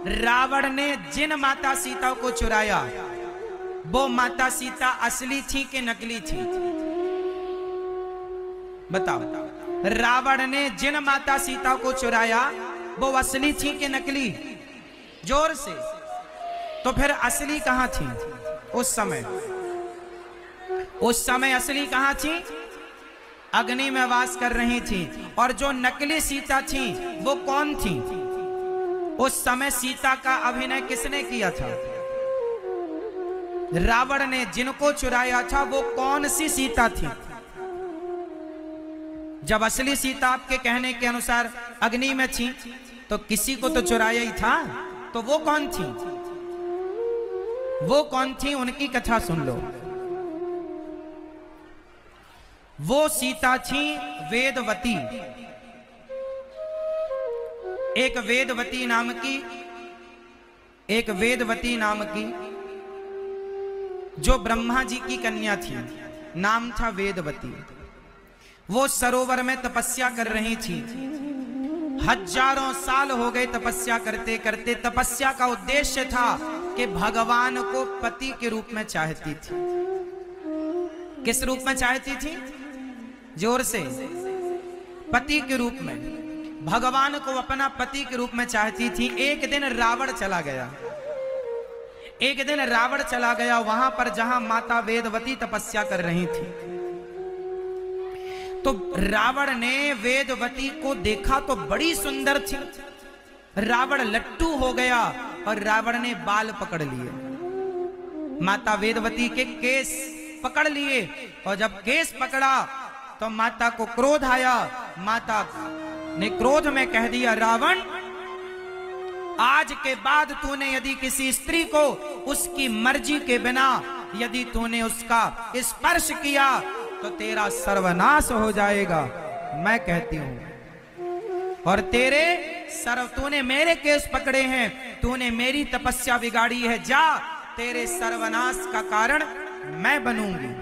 रावण ने जिन माता सीता को चुराया वो माता सीता असली थी कि नकली थी? बताओ। रावण ने जिन माता सीता को चुराया वो असली थी कि नकली? जोर से। तो फिर असली कहां थी उस समय? उस समय असली कहां थी? अग्नि में वास कर रही थी। और जो नकली सीता थी वो कौन थी? उस समय सीता का अभिनय किसने किया था? रावण ने जिनको चुराया था वो कौन सी सीता थी? जब असली सीता आपके कहने के अनुसार अग्नि में थी तो किसी को तो चुराया ही था। तो वो कौन थी? वो कौन थी उनकी कथा सुन लो। वो सीता थी वेदवती। एक वेदवती नाम की जो ब्रह्मा जी की कन्या थी, नाम था वेदवती। वो सरोवर में तपस्या कर रही थी। हजारों साल हो गए तपस्या करते करते। तपस्या का उद्देश्य था कि भगवान को पति के रूप में चाहती थी। किस रूप में चाहती थी? जोर से। पति के रूप में, भगवान को अपना पति के रूप में चाहती थी। एक दिन रावण चला गया वहां पर जहां माता वेदवती तपस्या कर रही थी। तो रावण ने वेदवती को देखा तो बड़ी सुंदर थी। रावण लट्टू हो गया और रावण ने बाल पकड़ लिए, माता वेदवती के केस पकड़ लिए। और जब केस पकड़ा तो माता को क्रोध आया। माता ने क्रोध में कह दिया, रावण, आज के बाद तूने यदि किसी स्त्री को उसकी मर्जी के बिना यदि तूने उसका स्पर्श किया तो तेरा सर्वनाश हो जाएगा। मैं कहती हूं। और तूने मेरे केस पकड़े हैं, तूने मेरी तपस्या बिगाड़ी है। जा, तेरे सर्वनाश का कारण मैं बनूंगी।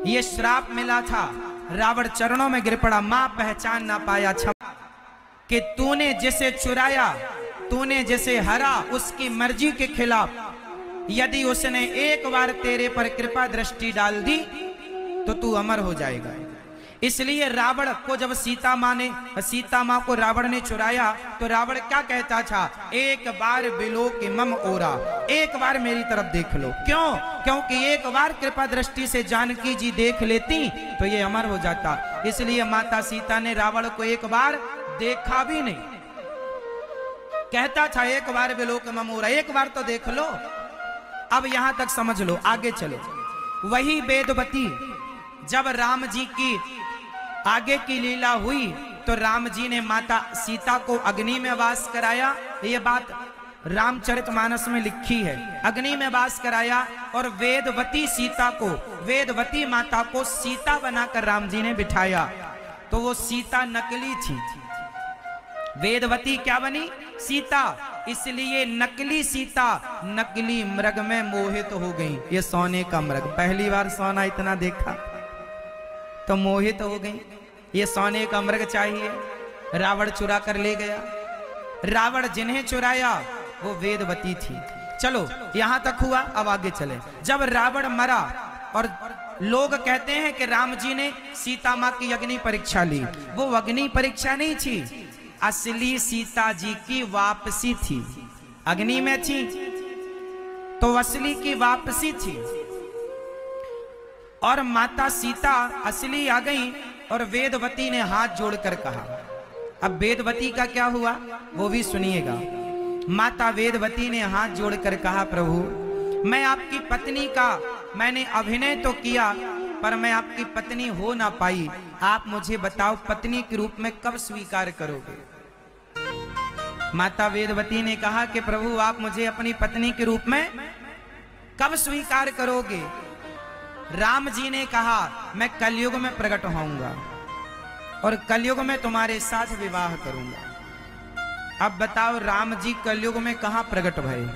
ये श्राप मिला था। रावण चरणों में गिर पड़ा। मां पहचान ना पाया क्षमा कि तूने जिसे चुराया, तूने जिसे हरा, उसकी मर्जी के खिलाफ यदि उसने एक बार तेरे पर कृपा दृष्टि डाल दी तो तू अमर हो जाएगा। इसलिए रावण को जब सीता मां को रावण ने चुराया तो रावण क्या कहता था? एक बार बिलोक मम ओरा, एक बार मेरी तरफ देख लो। क्यों? क्योंकि एक बार कृपा दृष्टि से जानकी जी देख लेती तो ये अमर हो जाता। इसलिए माता सीता ने रावण को एक बार देखा भी नहीं। कहता था एक बार बिलोक मम ओरा, एक बार तो देख लो। अब यहां तक समझ लो, आगे चलो। वही वेदवती जब राम जी की आगे की लीला हुई तो राम जी ने माता सीता को अग्नि में वास कराया। ये बात रामचरितमानस में लिखी है। अग्नि में वास कराया और वेदवती माता को सीता बनाकर राम जी ने बिठाया। तो वो सीता नकली थी। वेदवती क्या बनी? सीता। इसलिए नकली सीता नकली मृग में मोहित हो गई। ये सोने का मृग, पहली बार सोना इतना देखा तो मोहित हो गई। ये सोने का मृग चाहिए। रावण चुरा कर ले गया। रावण जिन्हें चुराया वो वेदवती थी। चलो यहां तक हुआ। अब आगे चले। जब रावण मरा और लोग कहते हैं कि राम जी ने सीता मां की अग्नि परीक्षा ली, वो अग्नि परीक्षा नहीं थी, असली सीता जी की वापसी थी। अग्नि में थी तो असली की वापसी थी। और माता सीता असली आ गई और वेदवती ने हाथ जोड़कर कहा। अब वेदवती का क्या हुआ वो भी सुनिएगा। माता वेदवती ने हाथ जोड़कर कहा, प्रभु मैं आपकी पत्नी का मैंने अभिनय तो किया पर मैं आपकी पत्नी हो ना पाई। आप मुझे बताओ पत्नी के रूप में कब स्वीकार करोगे? माता वेदवती ने कहा कि प्रभु आप मुझे अपनी पत्नी के रूप में कब स्वीकार करोगे? राम जी ने कहा मैं कलयुग में प्रकट होऊंगा और कलयुग में तुम्हारे साथ विवाह करूंगा। अब बताओ राम जी कलयुग में कहां प्रकट भये?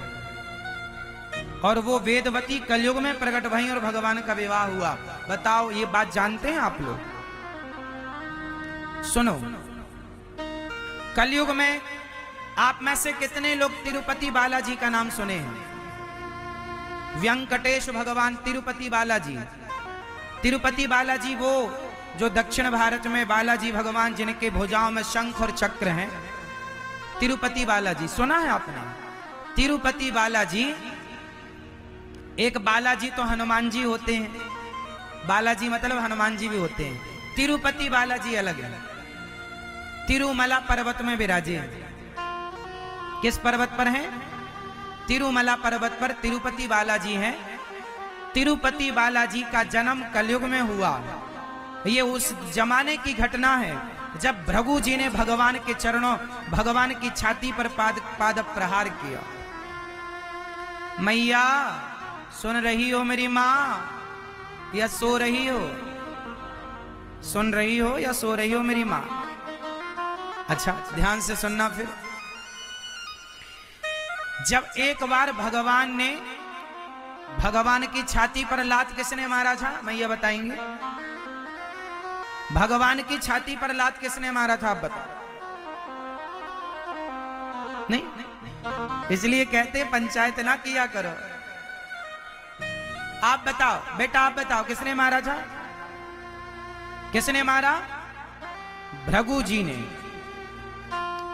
और वो वेदवती कलयुग में प्रकट भई और भगवान का विवाह हुआ। बताओ ये बात जानते हैं आप लोग? सुनो, कलयुग में आप में से कितने लोग तिरुपति बालाजी का नाम सुने हैं? वेंकटेश भगवान तिरुपति बालाजी। तिरुपति बालाजी वो जो दक्षिण भारत में बालाजी भगवान जिनके भुजाओं में शंख और चक्र हैं, तिरुपति बालाजी सुना है आपने? तिरुपति बालाजी, एक बालाजी तो हनुमान जी होते हैं, बालाजी मतलब हनुमान जी भी होते हैं, तिरुपति बालाजी अलग है। तिरुमला पर्वत में विराजे हैं। किस पर्वत पर हैं? तिरुमला पर्वत पर तिरुपति बालाजी हैं। तिरुपति बालाजी का जन्म कलयुग में हुआ। ये उस जमाने की घटना है जब भृगु जी ने भगवान के चरणों, भगवान की छाती पर पाद प्रहार किया। मैया सुन रही हो मेरी माँ या सो रही हो? सुन रही हो या सो रही हो मेरी माँ? अच्छा ध्यान से सुनना। फिर जब एक बार भगवान की छाती पर लात किसने मारा था? मैया बताएंगे। भगवान की छाती पर लात किसने मारा था? आप बताओ। नहीं, इसलिए कहते पंचायत ना किया करो। आप बताओ बेटा, आप बताओ किसने मारा था? किसने मारा? भृगु जी ने।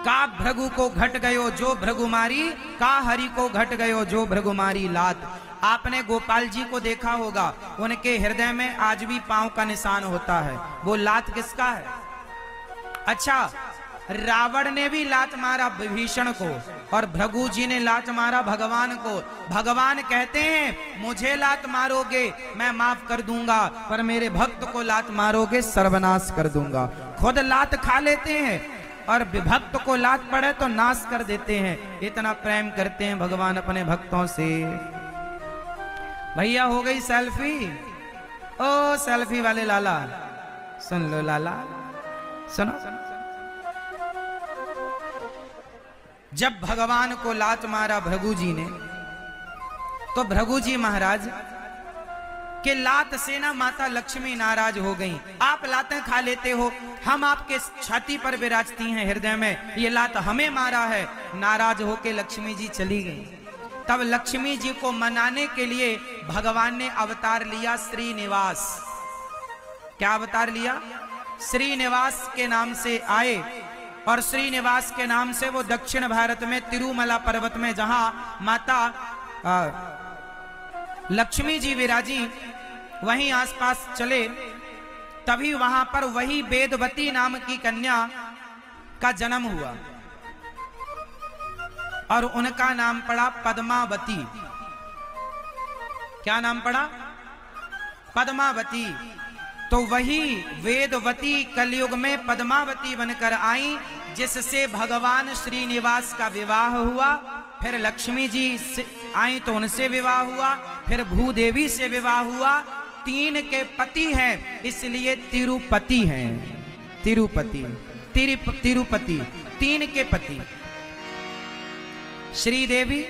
का भृगु को घट गयो जो भृगु मारी, का हरि को घट गयो जो भृगु मारी लात। आपने गोपाल जी को देखा होगा, उनके हृदय में आज भी पांव का निशान होता है। वो लात किसका है? अच्छा, रावण ने भी लात मारा विभीषण को और भृगु जी ने लात मारा भगवान को। भगवान कहते हैं मुझे लात मारोगे मैं माफ कर दूंगा, पर मेरे भक्त को लात मारोगे सर्वनाश कर दूंगा। खुद लात खा लेते हैं और विभक्त को लात पड़े तो नाश कर देते हैं। इतना प्रेम करते हैं भगवान अपने भक्तों से। भैया हो गई सेल्फी? ओ सेल्फी वाले लाला, सुन लो लाला, सुनो। जब भगवान को लात मारा भृगु जी ने, तो भृगु जी महाराज के लात से ना माता लक्ष्मी नाराज हो गई। आप लातें खा लेते हो, हम आपके छाती पर विराजती हैं हृदय में, ये लात हमें मारा है। नाराज होके लक्ष्मी जी चली गई। तब लक्ष्मी जी को मनाने के लिए भगवान ने अवतार लिया श्रीनिवास। क्या अवतार लिया? श्रीनिवास के नाम से आए और श्रीनिवास के नाम से वो दक्षिण भारत में तिरुमला पर्वत में जहां माता लक्ष्मी जी विराजी, वहीं आसपास चले। तभी वहां पर वही वेदवती नाम की कन्या का जन्म हुआ और उनका नाम पड़ा पद्मावती। क्या नाम पड़ा? पद्मावती। तो वही वेदवती कलयुग में पद्मावती बनकर आई, जिससे भगवान श्रीनिवास का विवाह हुआ। फिर लक्ष्मी जी आई तो उनसे विवाह हुआ, फिर भूदेवी से विवाह हुआ। 3 के पति हैं, इसलिए तिरुपति हैं। तिरुपति, तिरुपति, 3 के पति। श्रीदेवी,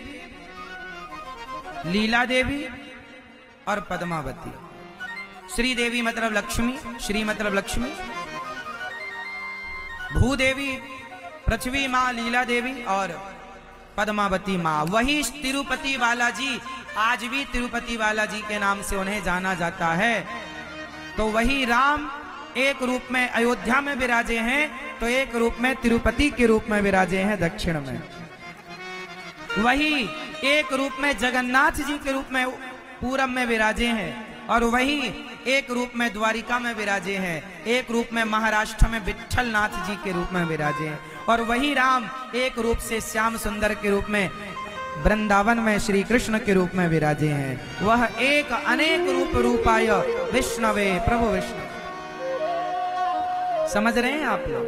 लीला देवी और पद्मावती। श्रीदेवी मतलब लक्ष्मी, श्री मतलब लक्ष्मी। भूदेवी पृथ्वी माँ लीला देवी और पद्मावती माँ। वही तिरुपति बालाजी, आज भी तिरुपति बालाजी के नाम से उन्हें जाना जाता है। तो वही राम एक रूप में अयोध्या में विराजे हैं, तो एक रूप में तिरुपति के रूप में विराजे हैं दक्षिण में। वही एक रूप में जगन्नाथ जी के रूप में पूरब में विराजे हैं, और वही एक रूप में द्वारिका में विराजे हैं। एक रूप में महाराष्ट्र में विट्ठल नाथ जी के रूप में विराजे हैं, और वही राम एक रूप से श्याम सुंदर के रूप में वृंदावन में श्री कृष्ण के रूप में विराजे हैं। वह एक अनेक रूप रूपाय विष्णवे प्रभु विष्णु। समझ रहे हैं आप लोग?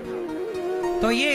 तो ये